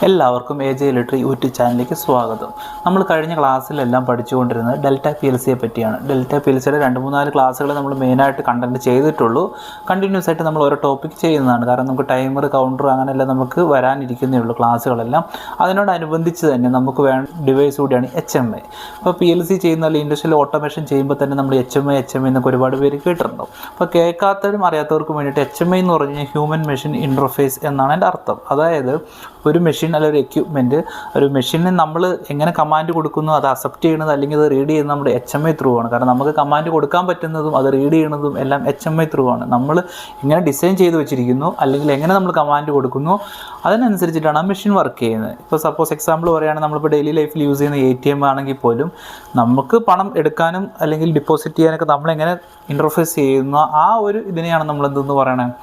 എല്ലാവർക്കും AJ Electric YouTube ചാനലിലേക്ക് സ്വാഗതം. നമ്മൾ കഴിഞ്ഞ ക്ലാസ്സിലെല്ലാം പഠിച്ചുകൊണ്ടിരുന്നത് ഡെൽറ്റ PLCയെ പറ്റിയാണ്. ഡെൽറ്റ PLCയുടെ 2-3 ക്ലാസ്സുകൾ നമ്മൾ മെയിനായിട്ട് കണ്ടന്റ് ചെയ്തിട്ടുള്ളൂ. കണ്ടിന്യൂസ് ആയിട്ട് നമ്മൾ ഓരോ ടോപ്പിക് ചെയ്യുന്നതാണ്. കാരണം നമുക്ക് ടൈമർ, കൗണ്ടർ അങ്ങനെയെല്ലാം നമുക്ക് വരാനിരിക്കുന്നേ ഉള്ളൂ ക്ലാസ്സുകളെല്ലാം. അതിനോടനുബന്ധിച്ച് തന്നെ നമുക്ക് വേണ്ട ഡിവൈസ് കൂടിയാണ് HMI. അപ്പോൾ PLC ചെയ്യുന്ന ഇൻഡസ്ട്രിയൽ ഓട്ടോമേഷൻ ചെയ്യുമ്പോൾ തന്നെ നമ്മൾ HMI എന്നൊക്കെ ഒരുപാട് പേര് കേട്ടിട്ടുണ്ടാവും. അപ്പോൾ കേൾക്കാത്തവരും അറിയാത്തവർക്കും വേണ്ടിയിട്ട് HMI എന്ന് പറഞ്ഞു കഴിഞ്ഞാൽ ഹ്യൂമൻ മെഷീൻ ഇൻ്റർഫേസ് എന്നാണ് എൻ്റെ അർത്ഥം. അതായത് ഒരു മെഷീൻ അല്ലെങ്കിൽ ഒരു എക്യുപ്മെൻറ്റ്, ഒരു മെഷീനിന് നമ്മൾ എങ്ങനെ കമാൻഡ് കൊടുക്കുന്നു, അത് അക്സെപ്റ്റ് ചെയ്യുന്നത് അല്ലെങ്കിൽ അത് റീഡ് ചെയ്യുന്നത് നമ്മുടെ HMI ത്രൂ ആണ്. കാരണം നമുക്ക് കമാൻഡ് കൊടുക്കാൻ പറ്റുന്നതും അത് റീഡ് ചെയ്യുന്നതും എല്ലാം HMI ത്രൂ ആണ്. നമ്മൾ എങ്ങനെ ഡിസൈൻ ചെയ്ത് വെച്ചിരിക്കുന്നു അല്ലെങ്കിൽ എങ്ങനെ നമ്മൾ കമാൻഡ് കൊടുക്കുന്നു അതിനനുസരിച്ചിട്ടാണ് ആ മെഷീൻ വർക്ക് ചെയ്യുന്നത്. ഇപ്പോൾ സപ്പോസ് എക്സാമ്പിൾ പറയുകയാണെങ്കിൽ നമ്മളിപ്പോൾ ഡെയിലി ലൈഫിൽ യൂസ് ചെയ്യുന്ന ATM ആണെങ്കിൽ പോലും നമുക്ക് പണം എടുക്കാനും അല്ലെങ്കിൽ ഡിപ്പോസിറ്റ് ചെയ്യാനൊക്കെ നമ്മളെങ്ങനെ ഇൻ്റർഫേസ് ചെയ്യുന്ന ആ ഒരു ഇതിനെയാണ് നമ്മൾ എന്തെന്ന് പറയണത്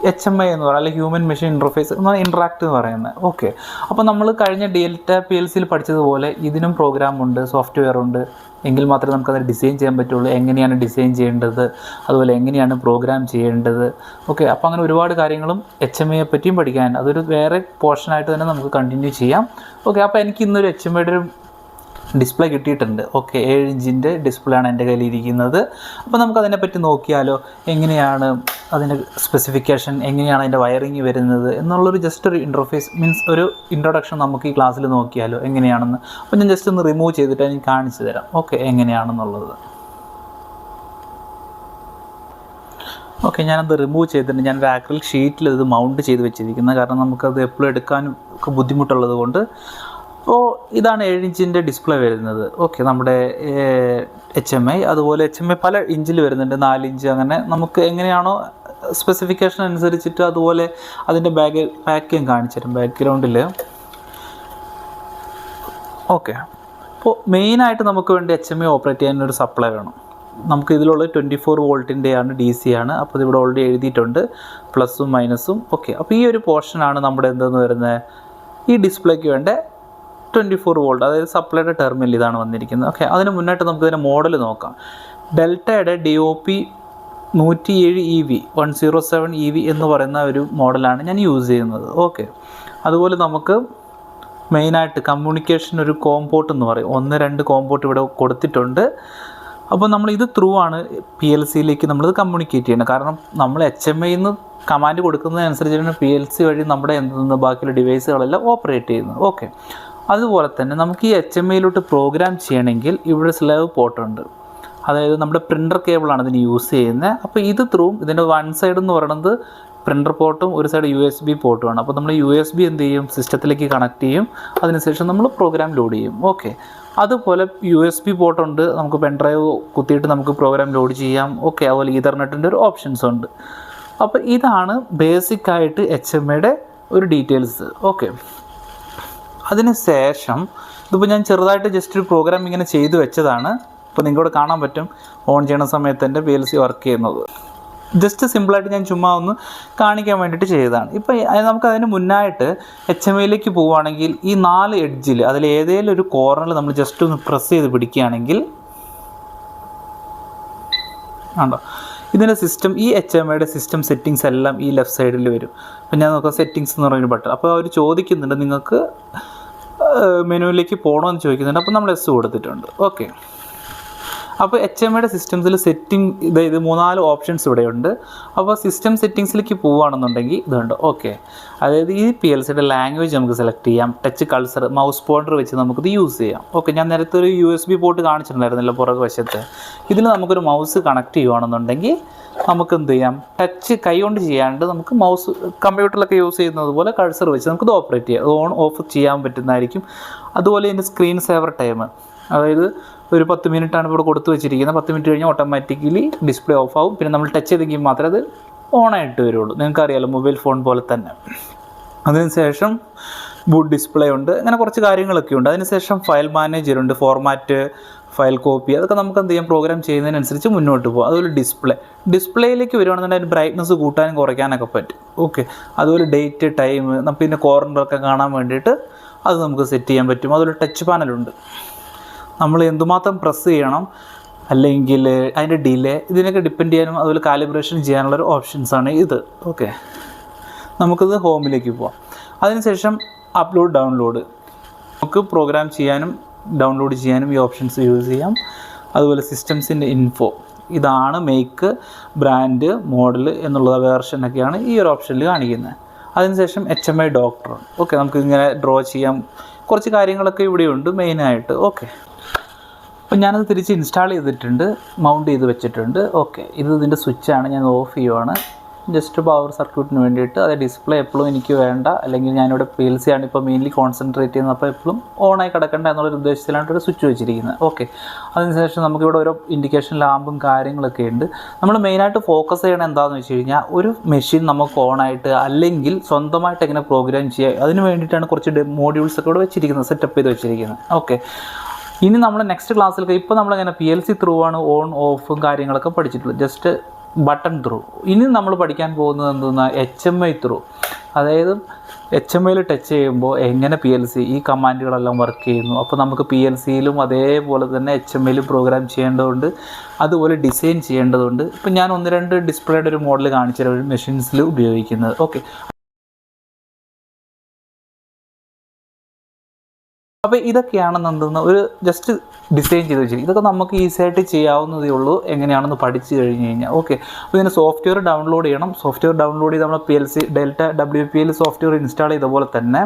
HMI എന്ന് പറയുന്നത്, അല്ലെങ്കിൽ ഹ്യൂമൻ മെഷീൻ ഇൻ്റർഫേസ് എന്ന് ഇൻട്രാക്ട് എന്ന് പറയുന്നത്. ഓക്കെ, അപ്പോൾ നമ്മൾ കഴിഞ്ഞ ഡെൽറ്റ PLCയിൽ പഠിച്ചതുപോലെ ഇതിനും പ്രോഗ്രാമുണ്ട്, സോഫ്റ്റ്വെയർ ഉണ്ട്, എങ്കിൽ മാത്രമേ നമുക്കത് ഡിസൈൻ ചെയ്യാൻ പറ്റുള്ളൂ. എങ്ങനെയാണ് ഡിസൈൻ ചെയ്യേണ്ടത്, അതുപോലെ എങ്ങനെയാണ് പ്രോഗ്രാം ചെയ്യേണ്ടത്. ഓക്കെ, അപ്പോൾ അങ്ങനെ ഒരുപാട് കാര്യങ്ങളും HMIയെ പറ്റിയും പഠിക്കാൻ, അതൊരു വേറെ പോർഷനായിട്ട് തന്നെ നമുക്ക് കണ്ടിന്യൂ ചെയ്യാം. ഓക്കെ, അപ്പോൾ എനിക്ക് ഇന്നൊരു HMIയുടെ ഒരു ഡിസ്പ്ലേ കിട്ടിയിട്ടുണ്ട്. ഓക്കെ, 7 ഇഞ്ചിൻ്റെ ഡിസ്പ്ലേ ആണ് എൻ്റെ കയ്യിലിരിക്കുന്നത്. അപ്പോൾ നമുക്കതിനെപ്പറ്റി നോക്കിയാലോ, എങ്ങനെയാണ് അതിൻ്റെ സ്പെസിഫിക്കേഷൻ, എങ്ങനെയാണ് അതിൻ്റെ വയറിങ് വരുന്നത് എന്നുള്ളൊരു ജസ്റ്റ് ഒരു ഇൻ്റർഫേസ് മീൻസ് ഒരു ഇൻട്രൊഡക്ഷൻ നമുക്ക് ഈ ക്ലാസ്സിൽ നോക്കിയാലോ എങ്ങനെയാണെന്ന്. അപ്പോൾ ഞാൻ ജസ്റ്റ് ഒന്ന് റിമൂവ് ചെയ്തിട്ട് എനിക്ക് കാണിച്ചു തരാം. ഓക്കെ, എങ്ങനെയാണെന്നുള്ളത്. ഓക്കെ, ഞാനത് റിമൂവ് ചെയ്തിട്ടുണ്ട്. ഞാൻ ആക്രിലിക് ഷീറ്റിൽ ഇത് മൗണ്ട് ചെയ്ത് വെച്ചിരിക്കുന്നത്, കാരണം നമുക്കത് എപ്പോഴും എടുക്കാനും ഒക്കെ ബുദ്ധിമുട്ടുള്ളത് കൊണ്ട്. അപ്പോൾ ഇതാണ് 7 ഇഞ്ചിൻ്റെ ഡിസ്പ്ലേ വരുന്നത്. ഓക്കെ, നമ്മുടെ HMI. അതുപോലെ HMI പല ഇഞ്ചിൽ വരുന്നുണ്ട്, 4 ഇഞ്ച്, അങ്ങനെ നമുക്ക് എങ്ങനെയാണോ സ്പെസിഫിക്കേഷൻ അനുസരിച്ചിട്ട്. അതുപോലെ അതിൻ്റെ പാക്കിങ് കാണിച്ചു തരും ബാക്ക്ഗ്രൗണ്ടിൽ. ഓക്കെ, അപ്പോൾ മെയിനായിട്ട് നമുക്ക് വേണ്ടി HMI ഓപ്പറേറ്റ് ചെയ്യാനൊരു സപ്ലൈ വേണം. നമുക്ക് ഇതിലുള്ള 24 വോൾട്ടിൻ്റെയാണ്, DC ആണ്. അപ്പോൾ ഇതിവിടെ ഓൾറെഡി എഴുതിയിട്ടുണ്ട് പ്ലസും മൈനസും. ഓക്കെ, അപ്പോൾ ഈ ഒരു പോർഷനാണ് നമ്മുടെ എന്തെന്ന് വരുന്നത്, ഈ ഡിസ്പ്ലേക്ക് വേണ്ട 24 വോൾട്ട്, അതായത് സപ്ലൈയുടെ ടെർമിനൽ ഇതാണ് വന്നിരിക്കുന്നത്. ഓക്കെ, അതിന് മുന്നായിട്ട് നമുക്കിതിൻ്റെ മോഡൽ നോക്കാം. ഡെൽറ്റയുടെ DOP 107 EV 107 EV എന്ന് പറയുന്ന ഒരു മോഡലാണ് ഞാൻ യൂസ് ചെയ്യുന്നത്. ഓക്കെ, അതുപോലെ നമുക്ക് മെയിനായിട്ട് കമ്മ്യൂണിക്കേഷൻ ഒരു കോംപോർട്ട് എന്ന് പറയും, 1-2 കോംപോർട്ട് ഇവിടെ കൊടുത്തിട്ടുണ്ട്. അപ്പോൾ നമ്മൾ ഇത് ത്രൂ ആണ് PLCയിലേക്ക് നമ്മളിത് കമ്മ്യൂണിക്കേറ്റ് ചെയ്യണം. കാരണം നമ്മൾ HMIന്ന് കമാൻഡ് കൊടുക്കുന്നതനുസരിച്ചാണ് PLC വഴി നമ്മുടെ എന്തെന്ന് ബാക്കിയുള്ള ഡിവൈസുകളെല്ലാം ഓപ്പറേറ്റ് ചെയ്യുന്നത്. ഓക്കെ, അതുപോലെ തന്നെ നമുക്ക് ഈ HMIയിലോട്ട് പ്രോഗ്രാം ചെയ്യണമെങ്കിൽ ഇവിടെ സ്ലേവ് പോർട്ടുണ്ട്, അതായത് നമ്മുടെ പ്രിൻ്റർ കേബിളാണ് ഇതിന് യൂസ് ചെയ്യുന്നത്. അപ്പോൾ ഇത് ത്രൂ ഇതിൻ്റെ വൺ സൈഡ് എന്ന് പറയുന്നത് പ്രിൻ്റർ പോർട്ടും ഒരു സൈഡ് USB പോർട്ടുമാണ്. അപ്പോൾ നമ്മൾ USB എന്ത് ചെയ്യും, സിസ്റ്റത്തിലേക്ക് കണക്ട് ചെയ്യും, അതിനുശേഷം നമ്മൾ പ്രോഗ്രാം ലോഡ് ചെയ്യും. ഓക്കെ, അതുപോലെ USB പോർട്ടുണ്ട്, നമുക്ക് പെൻഡ്രൈവ് കുത്തിയിട്ട് നമുക്ക് പ്രോഗ്രാം ലോഡ് ചെയ്യാം. ഓക്കെ, അതുപോലെ ഈതർനെറ്റിൻ്റെ ഒരു ഓപ്ഷൻസ് ഉണ്ട്. അപ്പോൾ ഇതാണ് ബേസിക്കായിട്ട് HMIയുടെ ഒരു ഡീറ്റെയിൽസ്. ഓക്കെ, അതിന് ശേഷം ഇതിപ്പോൾ ഞാൻ ചെറുതായിട്ട് ജസ്റ്റ് ഒരു പ്രോഗ്രാം ഇങ്ങനെ ചെയ്തു വെച്ചതാണ്. ഇപ്പോൾ നിങ്ങളോട് കാണാൻ പറ്റും ഓൺ ചെയ്യുന്ന സമയത്ത് എൻ്റെ PLC വർക്ക് ചെയ്യുന്നത്. ജസ്റ്റ് സിമ്പിളായിട്ട് ഞാൻ ചുമ്മാ ഒന്ന് കാണിക്കാൻ വേണ്ടിയിട്ട് ചെയ്തതാണ്. ഇപ്പോൾ നമുക്കതിന് മുന്നായിട്ട് HMIയിലേക്ക് പോവുകയാണെങ്കിൽ ഈ 4 എഡ്ജിൽ അതിൽ ഏതെങ്കിലും ഒരു കോർണറിൽ നമ്മൾ ജസ്റ്റ് ഒന്ന് പ്രസ് ചെയ്ത് പിടിക്കുകയാണെങ്കിൽ ആണോ ഇതിൻ്റെ സിസ്റ്റം, ഈ HMIയുടെ സിസ്റ്റം സെറ്റിങ്സ് എല്ലാം ഈ ലെഫ്റ്റ് സൈഡിൽ വരും. അപ്പോൾ ഞാൻ നോക്കാം സെറ്റിങ്സ് എന്ന് പറയുന്ന ബട്ടൺ. അപ്പോൾ അവർ ചോദിക്കുന്നുണ്ട് നിങ്ങൾക്ക് മെനുവിലേക്ക് പോകണമെന്ന് ചോദിക്കുന്നുണ്ട്. അപ്പോൾ നമ്മൾ S കൊടുത്തിട്ടുണ്ട്. ഓക്കെ, അപ്പോൾ HMIയുടെ സിസ്റ്റംസിൽ സെറ്റിംഗ് ഇത് 3-4 ഓപ്ഷൻസ് ഇവിടെയുണ്ട്. അപ്പോൾ സിസ്റ്റം സെറ്റിങ്സിലേക്ക് പോവുകയാണെന്നുണ്ടെങ്കിൽ ഇതുണ്ട്. ഓക്കെ, അതായത് ഈ PLCയുടെ ലാംഗ്വേജ് നമുക്ക് സെലക്ട് ചെയ്യാം, ടച്ച് കൾസർ, മൗസ് പോയിൻ്റർ വെച്ച് നമുക്കിത് യൂസ് ചെയ്യാം. ഓക്കെ, ഞാൻ നേരത്തെ ഒരു USB പോർട്ട് കാണിച്ചിട്ടുണ്ടായിരുന്നല്ലോ പുറകു വശത്ത്. ഇതിൽ നമുക്കൊരു മൗസ് കണക്ട് ചെയ്യുകയാണെന്നുണ്ടെങ്കിൽ നമുക്ക് എന്ത് ചെയ്യാം, ടച്ച് കൈ കൊണ്ട് ചെയ്യാണ്ട് നമുക്ക് മൗസ് കമ്പ്യൂട്ടറിലൊക്കെ യൂസ് ചെയ്യുന്നത് പോലെ കൾസർ വെച്ച് നമുക്കിത് ഓപ്പറേറ്റ് ചെയ്യാം, ഓൺ ഓഫ് ചെയ്യാൻ പറ്റുന്നതായിരിക്കും. അതുപോലെ ഇതിൻ്റെ സ്ക്രീൻ സേവർ ടൈം, അതായത് ഒരു 10 മിനിറ്റാണ് ഇവിടെ കൊടുത്തു വെച്ചിരിക്കുന്നത്. 10 മിനിറ്റ് കഴിഞ്ഞാൽ ഓട്ടോമാറ്റിക്കലി ഡിസ്പ്ലേ ഓഫ് ആവും. പിന്നെ നമ്മൾ ടച്ച് ചെയ്തെങ്കിൽ മാത്രമേ അത് ഓണായിട്ട് വരുള്ളൂ. നിങ്ങൾക്കറിയാമല്ലോ, മൊബൈൽ ഫോൺ പോലെ തന്നെ. അതിനുശേഷം ബൂട്ട് ഡിസ്പ്ലേ ഉണ്ട്, അങ്ങനെ കുറച്ച് കാര്യങ്ങളൊക്കെ ഉണ്ട്. അതിനുശേഷം ഫയൽ മാനേജറുണ്ട്, ഫോർമാറ്റ്, ഫയൽ കോപ്പി, അതൊക്കെ നമുക്ക് എന്ത് ചെയ്യാം, പ്രോഗ്രാം ചെയ്യുന്നതിനനുസരിച്ച് മുന്നോട്ട് പോകും. അതുപോലെ ഡിസ്പ്ലേയിലേക്ക് വരുവാണെന്നുണ്ടെങ്കിൽ അതിന് ബ്രൈറ്റ്നസ് കൂട്ടാനും കുറയ്ക്കാനൊക്കെ പറ്റും. ഓക്കെ, അതുപോലെ ഡേറ്റ്, ടൈം, നമുക്ക് പിന്നെ കോർണറൊക്കെ കാണാൻ വേണ്ടിയിട്ട് അത് നമുക്ക് സെറ്റ് ചെയ്യാൻ പറ്റും. അതുപോലെ ടച്ച് പാനലുണ്ട്, നമ്മൾ എന്തുമാത്രം പ്രസ് ചെയ്യണം അല്ലെങ്കിൽ അതിൻ്റെ ഡിലേ ഇതിനൊക്കെ ഡിപ്പെൻഡ് ചെയ്യാനും അതുപോലെ കാലിബ്രേഷൻ ചെയ്യാനുള്ളൊരു ഓപ്ഷൻസാണ് ഇത്. ഓക്കെ, നമുക്കിത് ഹോമിലേക്ക് പോവാം. അതിനുശേഷം അപ്ലോഡ് ഡൗൺലോഡ്, നമുക്ക് പ്രോഗ്രാം ചെയ്യാനും ഡൗൺലോഡ് ചെയ്യാനും ഈ ഓപ്ഷൻസ് യൂസ് ചെയ്യാം. അതുപോലെ സിസ്റ്റംസിൻ്റെ ഇൻഫോ, ഇതാണ് മേക്ക്, ബ്രാൻഡ്, മോഡൽ എന്നുള്ള വേർഷനൊക്കെയാണ് ഈ ഒരു ഓപ്ഷനിൽ കാണിക്കുന്നത്. അതിനുശേഷം HMI ഡോക്ടർ. ഓക്കെ, നമുക്ക് ഇങ്ങനെ ഡ്രോ ചെയ്യാം, കുറച്ച് കാര്യങ്ങളൊക്കെ ഇവിടെയുണ്ട് മെയിനായിട്ട്. ഓക്കെ, അപ്പോൾ ഞാനത് തിരിച്ച് ഇൻസ്റ്റാൾ ചെയ്തിട്ടുണ്ട്, മൗണ്ട് ചെയ്ത് വെച്ചിട്ടുണ്ട്. ഓക്കെ, ഇത് ഇതിൻ്റെ സ്വിച്ചാണ്, ഞാൻ ഓഫ് ചെയ്യുവാണ് ജസ്റ്റ് പവർ സർക്യൂട്ടിന് വേണ്ടിയിട്ട്. അത് ഡിസ്പ്ലേ എപ്പോഴും എനിക്ക് വേണ്ട, അല്ലെങ്കിൽ ഞാനിവിടെ PLC ആണ് ഇപ്പോൾ മെയിൻലി കോൺസെൻട്രേറ്റ് ചെയ്യുന്നത്, അപ്പോൾ എപ്പോഴും ഓണായി കിടക്കേണ്ട എന്നുള്ളൊരു ഉദ്ദേശത്തിലാണ് ഒരു സ്വിച്ച് വെച്ചിരിക്കുന്നത്. ഓക്കെ, അതിനുശേഷം നമുക്കിവിടെ ഓരോ ഇൻഡിക്കേഷൻ ലാമ്പും കാര്യങ്ങളൊക്കെ ഉണ്ട്. നമ്മൾ മെയിനായിട്ട് ഫോക്കസ് ചെയ്യണം എന്താണെന്ന് വെച്ച് കഴിഞ്ഞാൽ, ഒരു മെഷീൻ നമുക്ക് ഓണായിട്ട് അല്ലെങ്കിൽ സ്വന്തമായിട്ട് എങ്ങനെ പ്രോഗ്രാം ചെയ്യുക, അതിന് വേണ്ടിയിട്ടാണ് കുറച്ച് മോഡ്യൂൾസ് ഒക്കെ ഇവിടെ വെച്ചിരിക്കുന്നത്, സെറ്റപ്പ് ചെയ്ത് വെച്ചിരിക്കുന്നത്. ഓക്കെ, ഇനി നമ്മൾ നെക്സ്റ്റ് ക്ലാസ്സിലൊക്കെ ഇപ്പോൾ നമ്മളിങ്ങനെ PLC ത്രൂ ആണ് ഓൺ ഓഫും കാര്യങ്ങളൊക്കെ പഠിച്ചിട്ടുള്ളത്, ജസ്റ്റ് ബട്ടൺ ത്രൂ. ഇനി നമ്മൾ പഠിക്കാൻ പോകുന്നത് എന്തെന്നാ, HMI ത്രൂ. അതായത് HMIയിൽ ടച്ച് ചെയ്യുമ്പോൾ എങ്ങനെ PLC ഈ കമാൻഡുകളെല്ലാം വർക്ക് ചെയ്യുന്നു. അപ്പോൾ നമുക്ക് PLCയിലും അതേപോലെ തന്നെ HMIയിലും പ്രോഗ്രാം ചെയ്യേണ്ടതുണ്ട്, അതുപോലെ ഡിസൈൻ ചെയ്യേണ്ടതുണ്ട്. ഇപ്പം ഞാൻ 1-2 ഡിസ്പ്ലേയുടെ ഒരു മോഡൽ കാണിച്ചു തരാം മെഷീൻസിൽ ഉപയോഗിക്കുന്നത്. ഓക്കെ, അപ്പോൾ ഇതൊക്കെയാണെന്ന് ഒരു ജസ്റ്റ് ഡിസൈൻ ചെയ്ത് വെച്ചിരിക്കും. ഇതൊക്കെ നമുക്ക് ഈസി ആയിട്ട് ചെയ്യാവുന്നതേ ഉള്ളൂ, എങ്ങനെയാണെന്ന് പഠിച്ചു കഴിഞ്ഞ് കഴിഞ്ഞാൽ. ഓക്കെ, അപ്പോൾ ഇതിന് സോഫ്റ്റ്വെയർ ഡൗൺലോഡ് ചെയ്യണം. സോഫ്റ്റ്വെയർ ഡൗൺലോഡ് ചെയ്ത് നമ്മൾ PLC delta WPL software install ചെയ്ത പോലെ തന്നെ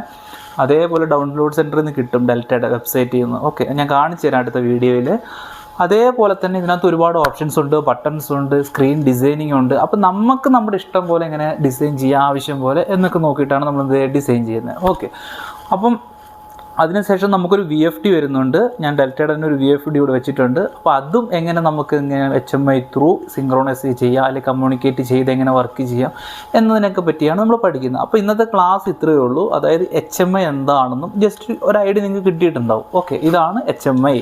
അതേപോലെ ഡൗൺലോഡ് സെൻറ്ററിൽ നിന്ന് കിട്ടും, ഡെൽറ്റയുടെ വെബ്സൈറ്റിൽ നിന്ന്. ഓക്കെ, ഞാൻ കാണിച്ചു തരാം അടുത്ത വീഡിയോയിൽ. അതേപോലെ തന്നെ ഇതിനകത്ത് ഒരുപാട് ഓപ്ഷൻസ് ഉണ്ട്, ബട്ടൺസ് ഉണ്ട്, സ്ക്രീൻ ഡിസൈനിങ് ഉണ്ട്. അപ്പോൾ നമുക്ക് നമ്മുടെ ഇഷ്ടം പോലെ എങ്ങനെ ഡിസൈൻ ചെയ്യാൻ ആവശ്യം പോലെ എന്നൊക്കെ നോക്കിയിട്ടാണ് നമ്മൾ ഡിസൈൻ ചെയ്യുന്നത്. ഓക്കെ, അപ്പം അതിനുശേഷം നമുക്കൊരു VFD വരുന്നുണ്ട്. ഞാൻ ഡെൽറ്റയുടെ തന്നെ ഒരു VFD ഇവിടെ വെച്ചിട്ടുണ്ട്. അപ്പോൾ അതും എങ്ങനെ നമുക്ക് ഇങ്ങനെ HMI ത്രൂ സിങ്ക്രോണൈസ് ചെയ്യാം, അല്ലെങ്കിൽ കമ്മ്യൂണിക്കേറ്റ് ചെയ്ത് എങ്ങനെ വർക്ക് ചെയ്യാം എന്നതിനൊക്കെ പറ്റിയാണ് നമ്മൾ പഠിക്കുന്നത്. അപ്പോൾ ഇന്നത്തെ ക്ലാസ് ഇത്രയേ ഉള്ളൂ. അതായത് HMI എന്താണെന്നും ജസ്റ്റ് ഒരു ഐഡിയ നിങ്ങൾക്ക് കിട്ടിയിട്ടുണ്ടാവും. ഓക്കെ, ഇതാണ് HMI.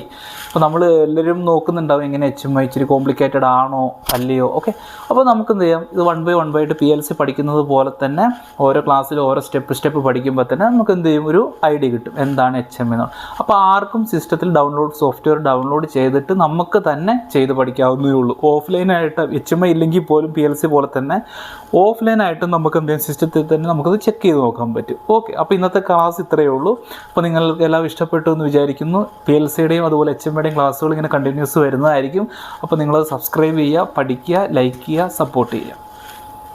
അപ്പോൾ നമ്മൾ എല്ലാവരും നോക്കുന്നുണ്ടാവും എങ്ങനെ HMI ഇച്ചിരി കോംപ്ലിക്കേറ്റഡ് ആണോ അല്ലയോ. ഓക്കെ, അപ്പോൾ നമുക്ക് എന്ത് ചെയ്യാം, ഇത് 1 by 1 ആയിട്ട് PLC പഠിക്കുന്നത് പോലെ തന്നെ ഓരോ ക്ലാസ്സിൽ ഓരോ സ്റ്റെപ്പ് പഠിക്കുമ്പോൾ തന്നെ നമുക്ക് എന്ത് ചെയ്യും, ഒരു ഐഡിയ കിട്ടും എന്താണ് HMI എന്നാണ്. അപ്പോൾ ആർക്കും സിസ്റ്റത്തിൽ സോഫ്റ്റ്വെയർ ഡൗൺലോഡ് ചെയ്തിട്ട് നമുക്ക് തന്നെ ചെയ്ത് പഠിക്കാവുന്നതേ ഉള്ളൂ. ഓഫ്ലൈനായിട്ട് HMI ഇല്ലെങ്കിൽ പോലും PLC പോലെ തന്നെ ഓഫ്ലൈനായിട്ട് നമുക്ക് എന്തെങ്കിലും സിസ്റ്റത്തിൽ തന്നെ നമുക്കത് ചെക്ക് ചെയ്ത് നോക്കാൻ പറ്റും. ഓക്കെ, അപ്പോൾ ഇന്നത്തെ ക്ലാസ് ഇത്രയേ ഉള്ളൂ. അപ്പോൾ നിങ്ങൾക്ക് എല്ലാം ഇഷ്ടപ്പെട്ടു എന്ന് വിചാരിക്കുന്നു. PLCയുടെയും അതുപോലെ HMIയുടെയും ക്ലാസ്സുകൾ ഇങ്ങനെ കണ്ടിന്യൂസ് വരുന്നതായിരിക്കും. അപ്പോൾ നിങ്ങളത് സബ്സ്ക്രൈബ് ചെയ്യുക, പഠിക്കുക, ലൈക്ക് ചെയ്യുക, സപ്പോർട്ട് ചെയ്യുക.